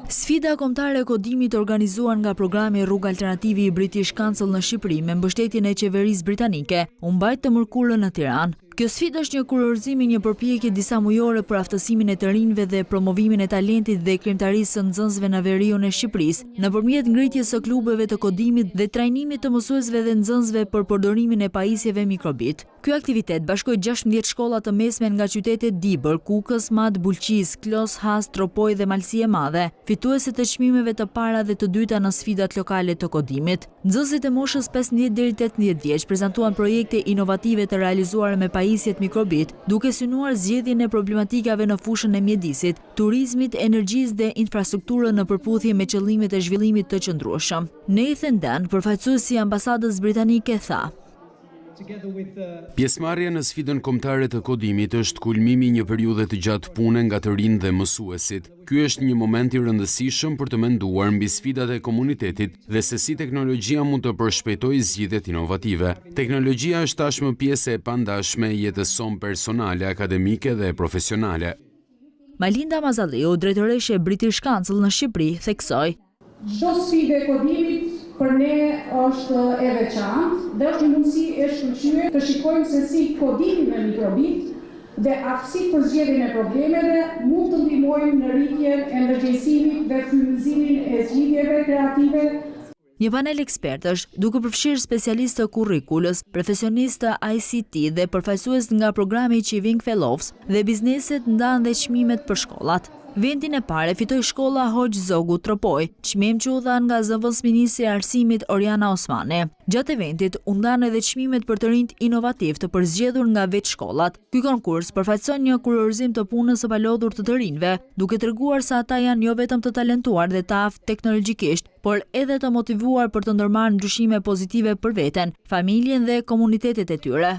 Sfida kombëtare e kodimit organizuar nga programi Rrugë Alternativi i British Council në Shqipëri me mbështetjen e qeverisë britanike u mbajt të mërkurën në Tiranë. Kjo sfidë është një kurorëzim i një përpjekje disa mujore për aftësimin e të rinjve dhe promovimin e talentit dhe krijimtarisë së nxënësve në veriun e Shqipërisë, nëpërmjet ngritjes së klubeve të kodimit dhe trajnimit të mësuesve dhe nxënësve për përdorimin e pajisjeve mikrobit. Ky aktivitet bashkoi 16 shkolla të mesme nga qytetet Dibër, Kukës, Mat, Bulqis, Klos, Has, Tropoj dhe Malësi e Madhe, fituesit të çmimeve të para dhe të dyta në sfidat lokale të kodimit. Nxënësit e moshës 15 deri 18 vjeç prezantuan projekte inovative të realizuara me pajisjet mikrobit, duke synuar zgjedhjen e problematikave në fushën e mjedisit, turizmit, energjisë dhe infrastrukturën në përputhje me qëllimet e zhvillimit të qëndrueshëm. Nathan Dunn, përfaqësuesi i ambasadës britanike, tha: Pjesëmarrja në sfidën kombëtare të kodimit është kulmimi i një periudhe të gjatë pune nga të rinj dhe mësuesit. Ky është një moment i rëndësishëm për të menduar mbi sfidat e komunitetit dhe se si teknologjia mund të përshpejtojë zgjidhjet inovative. Teknologjia është tashmë pjesë e pandashme e jetës sonë personale, akademike dhe profesionale. Malinda Mazalliu, drejtoreshe e British Council në Shqipëri, theksoi: Çdo sfidë e kodimit për ne është e veçantë dhe është një mundësi e shkëlqyer të shikojmë se si kodimi me mikrobit dhe aftësitë për zgjedhjen e problemeve mund të ndihmojnë në rritjen e ndërgjegjësimit dhe frymëzimin e zgjidhjeve kreative. Një panel ekspertësh, duke përfshirë specialistë të kurrikulës, profesionistë të ICT dhe përfaqësues nga programi Qiving Fellows dhe bizneset ndanë dhe çmimet për shkollat. Vendin e parë fitoi shkolla Hoxh Zogu Tropoj, çmim që u dhan nga zëvendësministri e arsimit Oriana Osmani. Gjatë eventit u ndanë edhe çmimet për të rinjt inovativ të përzgjedhur nga vetë shkollat. Ky konkurs përfaqëson një kurorëzim të punës së palodhur të të rinjve, duke treguar se ata janë jo vetëm të talentuar dhe të aftë teknologjikisht, por edhe të motivuar për të ndërmarrë ndryshime pozitive për veten, familjen dhe komunitetet e tyre.